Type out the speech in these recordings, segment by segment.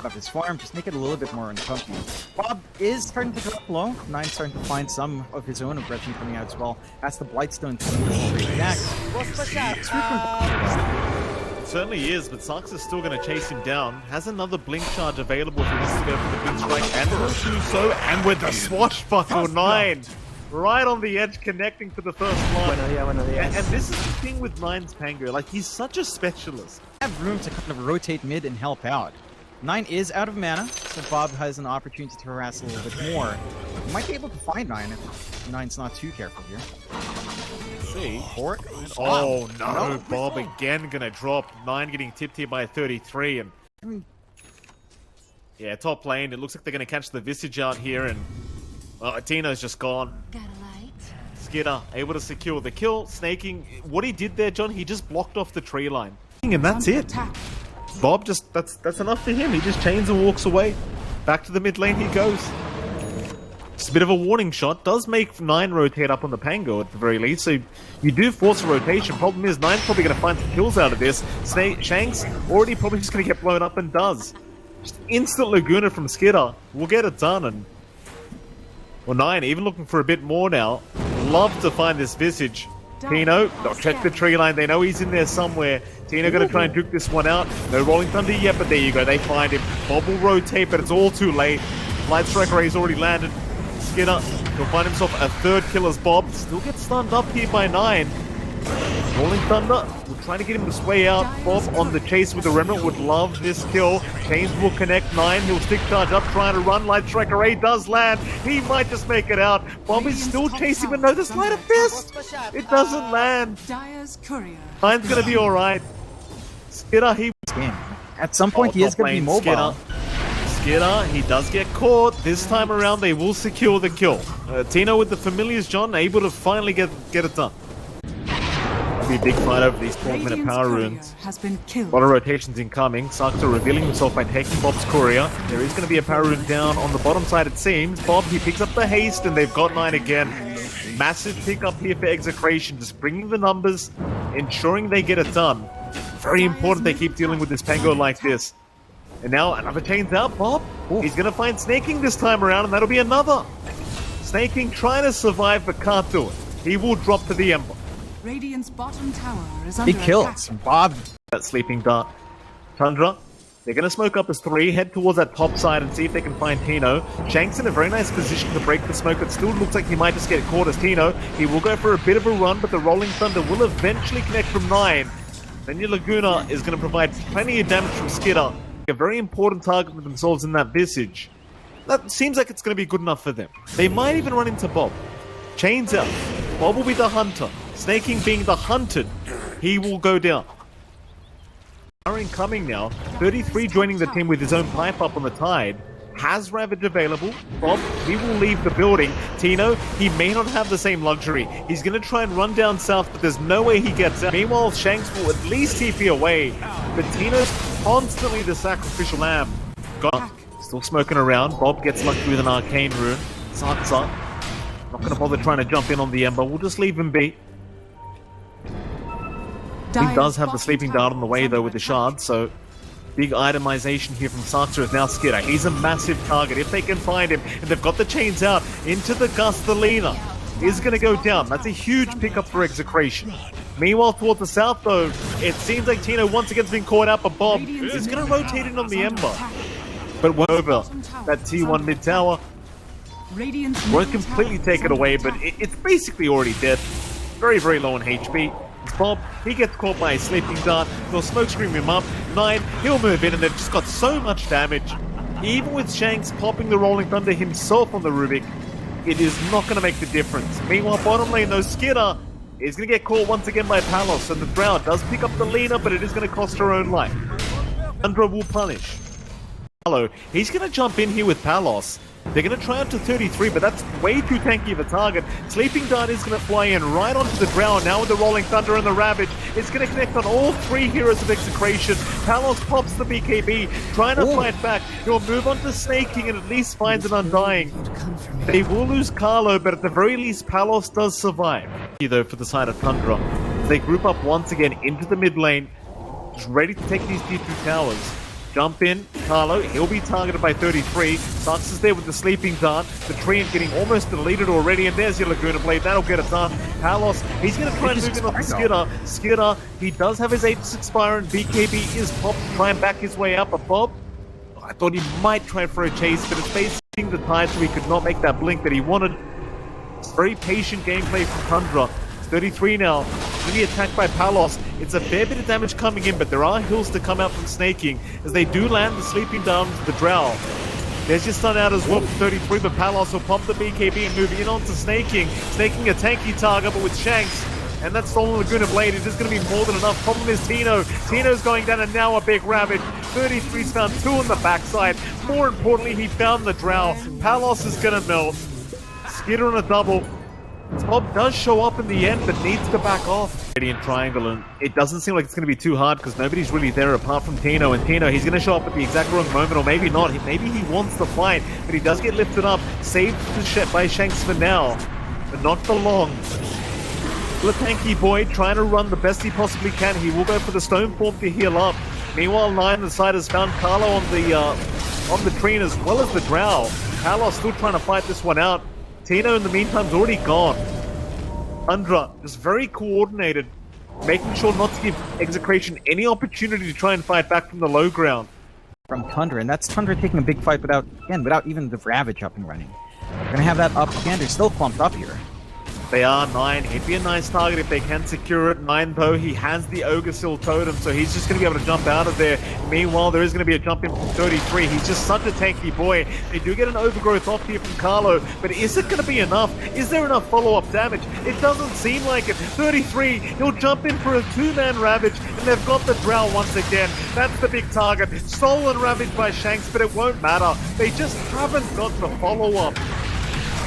of his farm, just make it a little bit more uncomfy. Bob is starting to drop low. Nine's starting to find some of his own aggression coming out as well. That's the Blightstone to react. It certainly is, but Sox is still going to chase him down. Has another blink charge available if he wants to go for the big strike, and will do so. And with the swashbuckle, 9 right on the edge, connecting to the first line. And this is the thing with Nine's Pango. Like, he's such a specialist. Have room to kind of rotate mid and help out. 9 is out of mana, so Bob has an opportunity to harass a little bit more. He might be able to find 9 if 9's not too careful here. See? Port? Oh no, Bob again gonna drop. 9 getting tipped here by 33, and yeah, top lane. It looks like they're gonna catch the Visage out here, and Tino's just gone. Skidder able to secure the kill. Snaking. What he did there, John, he just blocked off the tree line, and that's it. Bob just that's enough for him. He just chains and walks away. Back to the mid lane he goes. Just a bit of a warning shot. Does make 9 rotate up on the Pango at the very least, so you do force a rotation. Problem is, 9's probably going to find some kills out of this. Shanks already probably just going to get blown up, and does. Just instant Laguna from Skidder. We'll get it done, and well, 9 even looking for a bit more now. Love to find this Visage. Tino, they'll check the tree line. They know he's in there somewhere. Tino going to try and duke this one out. No Rolling Thunder yet, but there you go. They find him. Bob will rotate, but it's all too late. Light Strike Ray's already landed. Skidder, he'll find himself a third kill as Bob still gets stunned up here by 9. Rolling Thunder, we're trying to get him to sway out. Bob on the chase with the Remnant would love this kill. Chains will connect 9. He'll stick charge up, trying to run. Light Strike Array does land. He might just make it out. Bob is still chasing, but no, the Sleight of Fist. It doesn't land. 9's going to be alright. Skidder, he... At some point, he is going to be mobile. Skidder, he does get caught. This time around, they will secure the kill. Tino with the familiars, John, able to finally get it done. It'll be a big fight over these 12-minute power runes. A lot of rotations incoming. Sakta revealing himself by taking Bob's courier. There is going to be a power rune down on the bottom side, it seems. Bob, he picks up the haste, and they've got 9 again. Massive pick up here for Execration, just bringing the numbers, ensuring they get it done. Very important they keep dealing with this Pango like this. And now another chain's out, Bob. He's going to find Snaking this time around, and that'll be another. Snaking trying to survive, but can't do it. He will drop to the Ember. Radiant's bottom tower is under He kills Bob. That Sleeping Dart. Tundra, they're going to smoke up as 3, head towards that top side and see if they can find Tino. Shank's in a very nice position to break the smoke. It still looks like he might just get caught as Tino. He will go for a bit of a run, but the Rolling Thunder will eventually connect from 9. Then your Laguna is going to provide plenty of damage from Skidder. A very important target for themselves in that Visage. That seems like it's going to be good enough for them. They might even run into Bob. Chains out. Bob will be the hunter. Snaking being the hunted. He will go down. Are incoming now. 33 joining the team with his own pipe up on the tide. Has Ravage available. Bob, he will leave the building. Tino, he may not have the same luxury. He's going to try and run down south, but there's no way he gets out. Meanwhile, Shanks will at least TP away. But Tino's constantly the sacrificial lamb. Got still smoking around. Bob gets lucky with an arcane rune. Saksa, not going to bother trying to jump in on the Ember. We'll just leave him be. He does have the Sleeping Dart on the way, though, with the shard, so... Big itemization here from Saksa is now Skidder. He's a massive target if they can find him. And they've got the chains out into the Gust. The Lina is going to go down. That's a huge pickup for Execration. Meanwhile, towards the south, though, it seems like Tino once again has been caught out, but Bob is going to rotate in on the Ember. But over that T1 mid tower won't completely take it away, but it's basically already dead. Very, very low on HP. Bob, he gets caught by a Sleeping Dart. They'll smoke scream him up. 9, he'll move in, and they've just got so much damage. Even with Shanks popping the Rolling Thunder himself on the Rubik, it is not going to make the difference. Meanwhile, bottom lane, though, Skidder is going to get caught once again by Palos, and the Drow does pick up the Lina, but it is going to cost her own life. TUNDRA will punish. Hello, he's going to jump in here with Palos. They're going to try out to 33, but that's way too tanky of a target. Sleeping Dart is going to fly in right onto the ground. Now with the Rolling Thunder and the Ravage, it's going to connect on all 3 heroes of Execration. Palos pops the BKB, trying to fight back. He'll move on to Snaking and at least finds an Undying. They will lose Carlo, but at the very least, Palos does survive. Though for the side of Tundra, they group up once again into the mid lane, just ready to take these T2 towers. Jump in, Carlo, he'll be targeted by 33. Sucks is there with the sleeping dart. The Treant getting almost deleted already, and there's your Laguna Blade. That'll get it done. Palos, he's going to try and move in on Skidder. Skidder, he does have his Aegis expire, and BKB is popped to try and back his way up. But Bob, I thought he might try for a chase, but it's facing the tide, so he could not make that blink that he wanted. It's very patient gameplay from Tundra. 33 now, really attacked by Palos. It's a fair bit of damage coming in, but there are hills to come out from snaking as they do land the sleeping down to the Drow. There's just stun out as well for 33, but Palos will pump the BKB and move in onto snaking. Snaking a tanky target, but with Shanks. And that stolen Laguna Blade is just going to be more than enough. Problem is Tino. Tino's going down, and now a big Ravage. 33's found 2 on the backside. More importantly, he found the Drow. Palos is going to melt. Skidder on a double. Bob does show up in the end, but needs to back off. In triangle, and it doesn't seem like it's going to be too hard because nobody's really there apart from Tino. And Tino, he's going to show up at the exact wrong moment, or maybe not. Maybe he wants to fight, but he does get lifted up, saved by Shanks for now, but not for long. The tanky boy trying to run the best he possibly can. He will go for the stone form to heal up. Meanwhile, 9 the side has found Carlo on the Treant as well as the Drow. Palos still trying to fight this one out. Tino in the meantime is already gone. Tundra just very coordinated, making sure not to give Execration any opportunity to try and fight back from the low ground. From Tundra, and that's Tundra taking a big fight without even the Ravage up and running. They're gonna have that up again. They're still clumped up here. They are 9. It'd be a nice target if they can secure it. 9 though, he has the Ogre Seal Totem, so he's just going to be able to jump out of there. Meanwhile, there is going to be a jump in from 33. He's just such a tanky boy. They do get an overgrowth off here from Carlo, but is it going to be enough? Is there enough follow-up damage? It doesn't seem like it. 33, he'll jump in for a 2-man Ravage, and they've got the Drow once again. That's the big target. Stolen Ravage by Shanks, but it won't matter. They just haven't got the follow-up.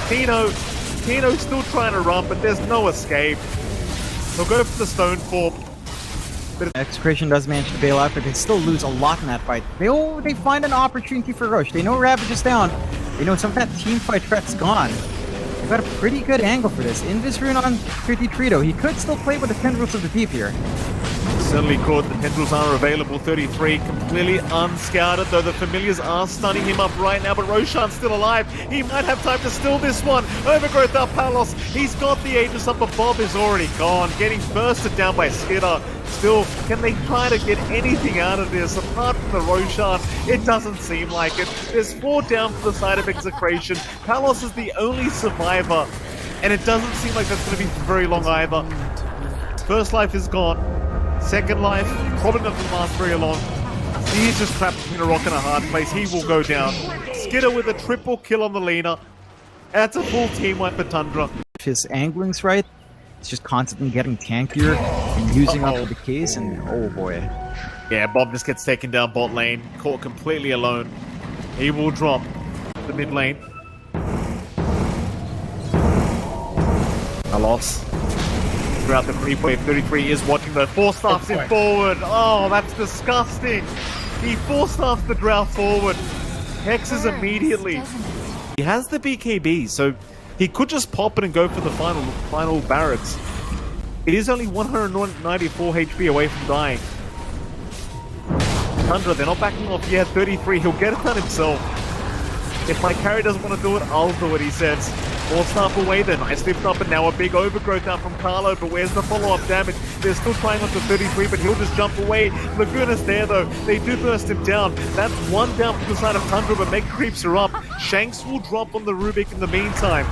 Tino's still trying to run, but there's no escape. They'll go for the stone form. Execration does manage to bail out, but they still lose a lot in that fight. They find an opportunity for Roche. They know Ravage is down. They know some of that team fight threat's gone. They've got a pretty good angle for this. Invis Rune on 33 though. He could still play with the Tendrils of the Deep here. Certainly could. The Tendrils are available. 33 completely unscouted, though the Familiars are stunning him up right now, but Roshan's still alive. He might have time to steal this one. Overgrowth up Palos. He's got the Aegis up, but Bob is already gone. Getting bursted down by Skidder. Still, can they try to get anything out of this apart from the Roshan? It doesn't seem like it. There's 4 down for the side of Execration. Palos is the only survivor, and it doesn't seem like that's going to be for very long either. First life is gone. Second life, probably not going to last very long. He's just trapped between a rock and a hard place. He will go down. Skidder with a triple kill on the Lina. That's a full team wipe for Tundra. If his angling's right, it's just constantly getting tankier and using up the case, and oh boy. Yeah, Bob just gets taken down bot lane, caught completely alone. He will drop the mid lane. A loss. Throughout the creep wave, 33 is watching the 4-staffs in forward. Oh, that's disgusting. He 4-staffs the Drow forward. Hexes immediately. He has the BKB, so he could just pop it and go for the final barracks. It is only 194 HP away from dying. Tundra, they're not backing off yet. 33, he'll get it done himself. If my carry doesn't want to do it, I'll do it, he says. 4-staff away, they're nice lift up, and now a big overgrowth out from Carlo, but where's the follow-up damage? They're still trying onto 33, but he'll just jump away. Laguna's there, though. They do burst him down. That's 1 down from the side of Tundra, but Meg creeps her up. Shanks will drop on the Rubik in the meantime,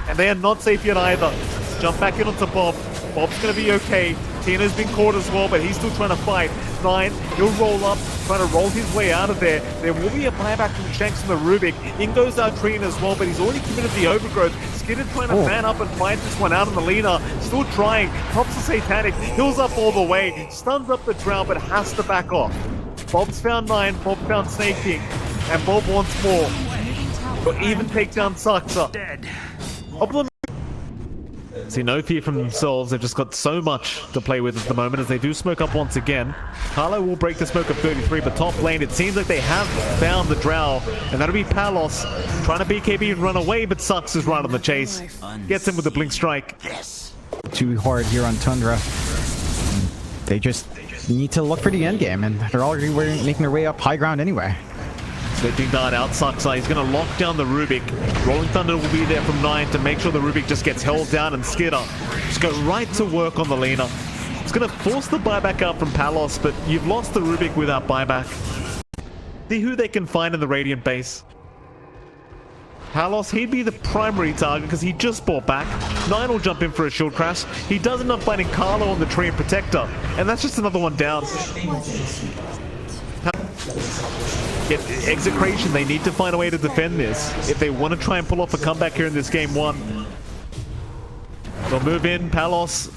and they are not safe yet either. Jump back in onto Bob. Bob's going to be okay. Tina's been caught as well, but he's still trying to fight. 9, he'll roll up, trying to roll his way out of there. There will be a buyback from Shanks on the Rubik. In goes our Treant as well, but he's already committed the overgrowth. Skidder trying to man up and fight this one out on the Lina. Still trying. Pops the Satanic. Heals up all the way. Stuns up the Drow, but has to back off. Bob's found 9. Bob found Snake King. And Bob wants more. But even take down Saxa. See, no fear from themselves. They've just got so much to play with at the moment as they do smoke up once again. Carlo will break the smoke of 33, but top lane, it seems like they have found the Drow, and that'll be Palos trying to BKB and run away, but Sux is right on the chase. Gets him with the Blink Strike. Too hard here on Tundra. They need to look for the end game, and they're already making their way up high ground anyway. Slipping dart out, Saksa. He's going to lock down the Rubik. Rolling Thunder will be there from 9 to make sure the Rubik just gets held down, and Skitter just go right to work on the Lina. It's going to force the buyback out from Palos, but you've lost the Rubik without buyback. See who they can find in the Radiant base. Palos, he'd be the primary target because he just bought back. 9 will jump in for a shield crash. He does end up finding Carlo on the tree and Protector, and that's just another one down. Get Execration. They need to find a way to defend this if they want to try and pull off a comeback here in this game 1. They'll move in. Palos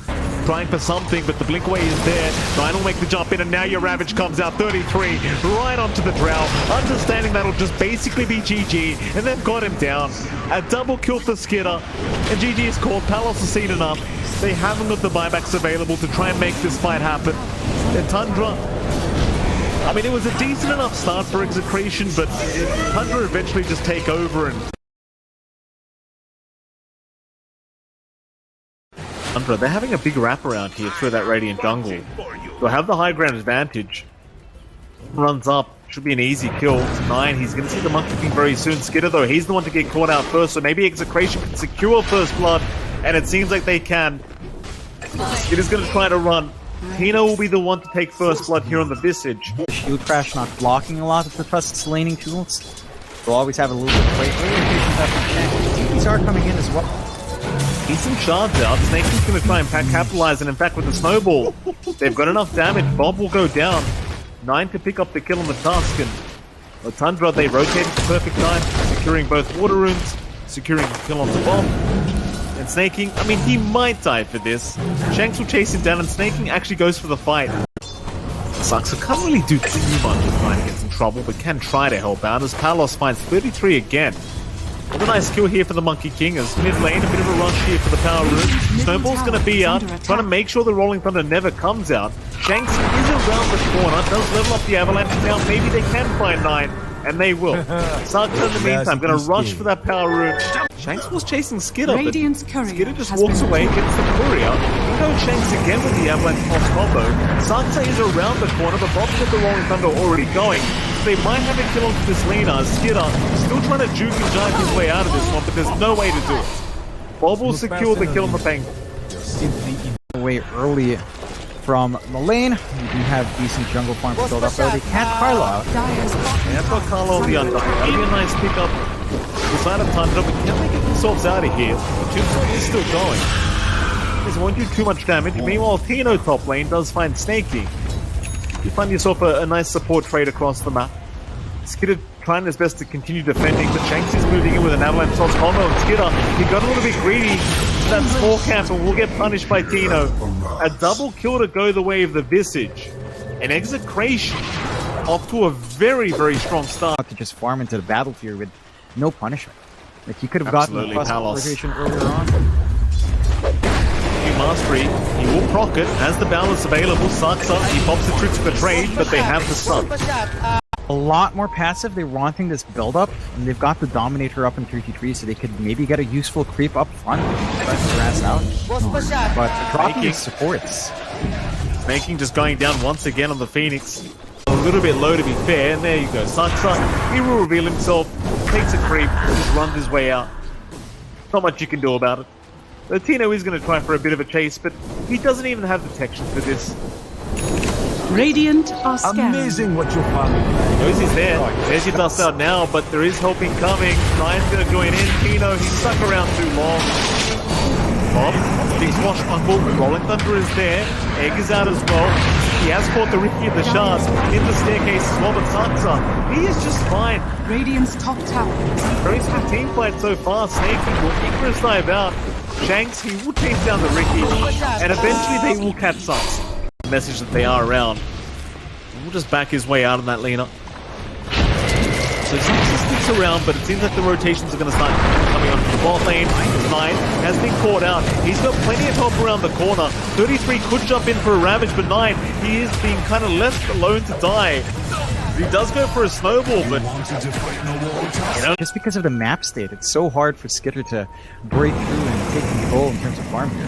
trying for something, but the blink away is there. 9 will make the jump in, and now your Ravage comes out. 33 right onto the Drow, understanding that'll just basically be GG, and they've got him down. A double kill for Skitter, and GG is called. Palos has seen enough. They haven't got the buybacks available to try and make this fight happen. And Tundra, I mean, it was a decent enough start for Execration, but Tundra eventually just take over, and Tundra, they're having a big wraparound here through that Radiant jungle. They'll have the high ground advantage. Runs up, should be an easy kill. 9, he's going to see the Monkey King very soon. Skitter, though, he's the one to get caught out first, so maybe Execration can secure first blood, and it seems like they can. Skitter's going to try to run. Tino will be the one to take first blood here on the Visage. Shield crash not blocking a lot of the Trust's laning tools. They'll always have a little bit of weight. These are coming in as well. Decent shards out. Snake's going to try and capitalize, and in fact with the snowball, they've got enough damage. Bob will go down. 9 to pick up the kill on the Tusk, and the Tundra, they rotate at the perfect time, securing both water runes, securing the kill on the Bob. And Snaking, I mean, he might die for this. Shanks will chase him down, and Snaking actually goes for the fight. Sucks, so can't really do too much if 9 gets in trouble, but can try to help out as Palos finds 33 again. What a nice kill here for the Monkey King as mid lane, a bit of a rush here for the Power Rune. Snowball's going to be out, trying to make sure the Rolling Thunder never comes out. Shanks is around the corner, does level up the Avalanche now. Maybe they can find 9, and they will. Sarkta in the meantime, going to rush for that Power Rune. Shanks was chasing Skitter, but Skitter just walks away, gets the courier. He goes Shanks again with the Avalanche cross combo. Sarkta is around the corner, but Bob's got the Rolling Thunder already going. They might have a kill onto this Lina. Skitter still trying to juke and jive his way out of this one, but there's no way to do it. Bob will secure the kill on the Penguin. Away early from the lane. You do have decent jungle farm to build up there. They can't Carlo out. They've got Carlo on the under. That'll be a nice pickup beside of Tundra, but can they get themselves out of here? The Tombstone is still going. This won't do too much damage. Meanwhile, Tino top lane does find Snaky. You find yourself a nice support trade across the map. Skitter trying his best to continue defending, but Shanks is moving in with an Avalanche toss combo, and Skitter, he got a little bit greedy. That small camp and will get punished by Tino. A double kill to go the way of the Visage. An Execration off to a very, very strong start. To just farm into the battlefield with no punishment. Like, he could have gotten the position earlier on. Mastery, he will proc it as the balance available. Sucks up, he pops the tricks for the trade, but they have the stun. A lot more passive. They're wanting this build up, and they've got the Dominator up in 33, so they could maybe get a useful creep up front and press the grass out. But dropping his supports. Snaking just going down once again on the Phoenix. A little bit low to be fair, and there you go. Sucks up, he will reveal himself, takes a creep, just runs his way out. Not much you can do about it. Tino is going to try for a bit of a chase, but he doesn't even have detection for this. Radiant are scanned. Amazing what you found. Knows he's there. There's your dust out now, but there is help incoming. Ryan's going to join in. Tino, he's stuck around too long. Bob, big swash uncle. Rolling Thunder is there. Egg is out as well. He has caught the Ricky of the shards in the staircase as well, but Sansa, he is just fine. Radiant's top tower. Very smooth team fight so far. Snaky will Icarus dive out. Shanks, he will chase down the Ricky, and eventually they will catch us. The message that they are around. We'll just back his way out on that Lina. So Sansa sticks around, but it seems like the rotations are going to start coming on from the bot lane. 9 has been caught out. He's got plenty of help around the corner. 33 could jump in for a Ravage, but 9, he is being kind of left alone to die. He does go for a snowball, but you know, just because of the map state, it's so hard for Skitter to break through and take control in terms of farm here.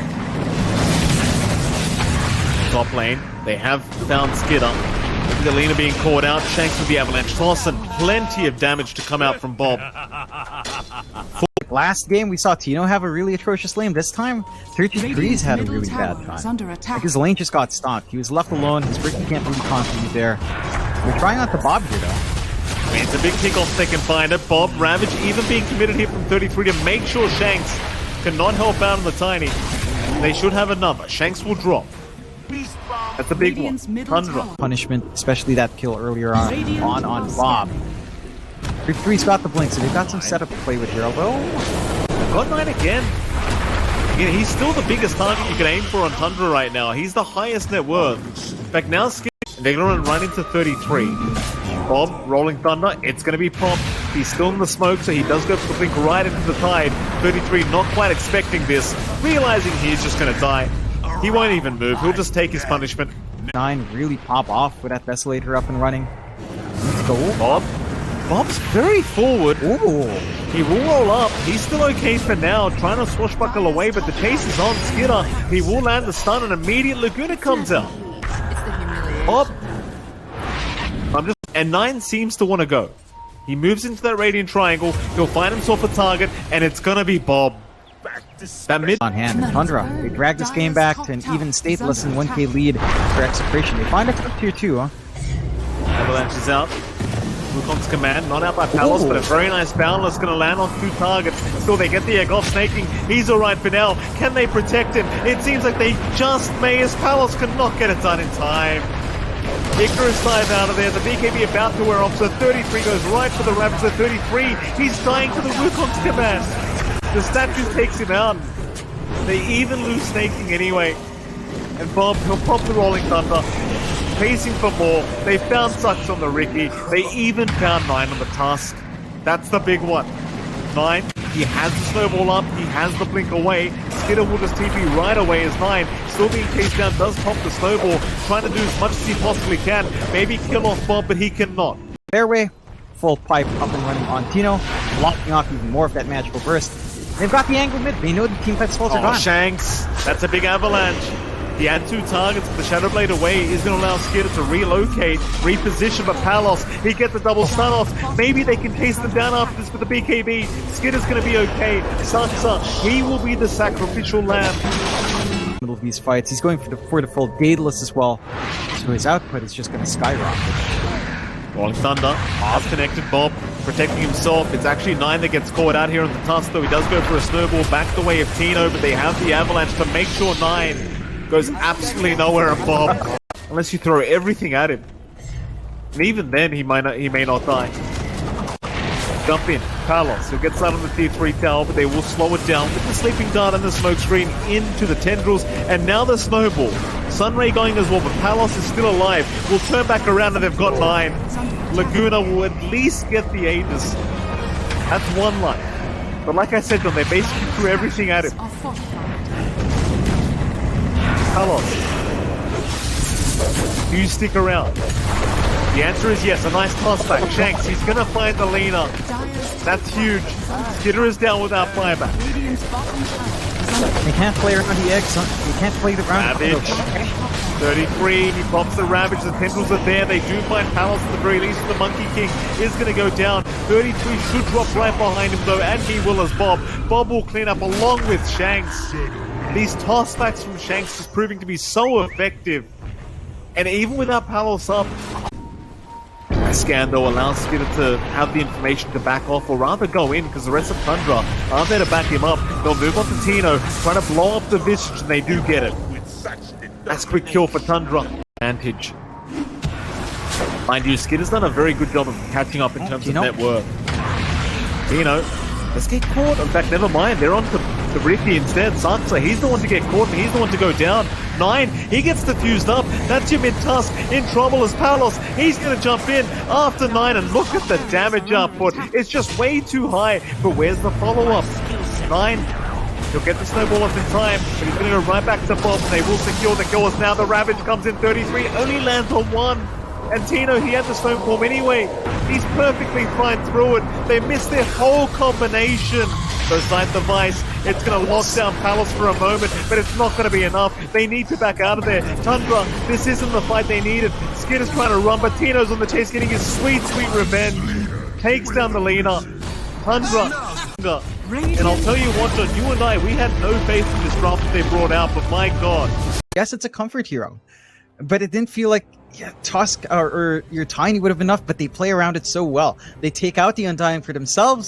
top lane. They have found Skidder. With the Lina being caught out, Shanks with the avalanche toss, and plenty of damage to come out from Bob. Last game, we saw Tino have a really atrocious lane. This time, 33's had a really bad time. Like his lane just got stomped. He was left alone. His Ricky can't really contribute there. They're trying out the Bob here, though. I mean, it's a big kickoff if they can find it. Bob, Ravage even being committed here from 33 to make sure Shanks cannot help out on the Tiny. They should have another. Shanks will drop. That's a big one. Tundra. Punishment, especially that kill earlier on Bob. 33's got the blink, so they've got some setup to play with here, although... God 9 again. Yeah, he's still the biggest target you can aim for on Tundra right now. He's the highest net worth. In fact, now they're going to run into 33. Bob, rolling thunder, it's going to be Pop. He's still in the smoke, so he does go for the blink right into the tide. 33 not quite expecting this, realizing he's just going to die. He won't even move, he'll just take his punishment. 9 really pop off with that Desolator up and running. Let's go. Bob's very forward. Ooh. He will roll up. He's still okay for now, trying to swashbuckle away, but the chase is on Skidder. He will land the stun, and immediate Laguna comes out. Bob. And 9 seems to want to go. He moves into that Radiant Triangle, he'll find himself a target, and it's gonna be Bob. That mid on hand. Tundra, they drag this game back to an even stateless and 1k lead for Execration. They find it to tier 2, huh? Avalanche is out. Wukong's command, not out by Palos, but a very nice Boundless going to land on 2 targets. Still, they get the egg off Snaking. He's alright for now. Can they protect him? It seems like they just may, as Palos cannot get it done in time. Icarus dive out of there. The BKB about to wear off, so 33 goes right for the Ravage. So 33, he's dying to the Wukong's command. The statue takes him out. They even lose Snaking anyway. And Bob, he'll pop the Rolling Thunder. Pacing for more. They found Sucks on the Ricky. They even found 9 on the Tusk. That's the big one. 9, he has the snowball up, he has the blink away. Skidder will just TP right away as 9, still being chased down, does pop the snowball, trying to do as much as he possibly can. Maybe kill off Bob, but he cannot. Fairway, full pipe up and running on Tino, blocking off even more of that magical burst. They've got the angle mid, they know the team fight spells are gone. Shanks, that's a big avalanche. He had 2 targets, but the Shadow Blade away is going to allow Skidder to relocate, reposition, but Palos, he gets the double stun off. Maybe they can chase them down after this with the BKB. Skidder's going to be okay. Sansa, he will be the sacrificial lamb. Middle of these fights, he's going for the full Daedalus as well, so his output is just going to skyrocket. Rolling Thunder, half connected Bob, protecting himself. It's actually 9 that gets caught out here on the Tusk, though. He does go for a snowball back the way of Tino, but they have the avalanche to make sure 9 goes absolutely nowhere at Bob, unless you throw everything at him. And even then, he may not die. Jump in, Palos, he'll get started on the tier 3 tower, but they will slow it down with the Sleeping Dart and the smoke screen into the tendrils, and now the snowball. Sunray going as well, but Palos is still alive. Will turn back around and they've got 9. Laguna will at least get the Aegis. That's 1 life. But like I said, John, they basically threw everything at him. Palos, do you stick around? The answer is yes, a nice toss back. Shanks, he's gonna find the Lina. That's huge. Skidder is down without flyback. They can't play around the eggs, they can't play the round. Ravage, 33, he pops the Ravage, the tendrils are there. They do find Palos at the very least. The Monkey King is gonna go down. 33 should drop right behind him though, and he will as Bob. Bob will clean up along with Shanks. These toss backs from Shanks is proving to be so effective. And even without Palos up, the scan though allows Skidder to have the information to back off, or rather go in, because the rest of Tundra aren't there to back him up. They'll move on to Tino, trying to blow up the Visage, and they do get it. That's quick kill for Tundra. Advantage. Mind you, Skidder's done a very good job of catching up in terms of net worth. Tino, let's get caught. In fact, never mind, they're on to the Ricky instead. Sansa, he's the one to get caught and he's the one to go down. 9, he gets diffused up. That's your mid-tusk in trouble as Palos. He's going to jump in after 9, and look at the damage output. It's just way too high, but where's the follow-up? 9, he'll get the snowball off in time, but he's going to go right back to Bob, and they will secure the kills. Now the Ravage comes in 33, only lands on 1. And Tino, he had the stone form anyway. He's perfectly fine through it. They missed their whole combination. So Sight Device, it's going to lock down Palace for a moment, but it's not going to be enough. They need to back out of there. Tundra, this isn't the fight they needed. Skid is trying to run, but Tino's on the chase, getting his sweet, sweet revenge. Takes down the Lina. Tundra. And I'll tell you what, John, you and I, we had no faith in this draft that they brought out, but my god. Yes, it's a comfort hero, but it didn't feel like Tusk or your Tiny would have been enough, but they play around it so well. They take out the Undying for themselves.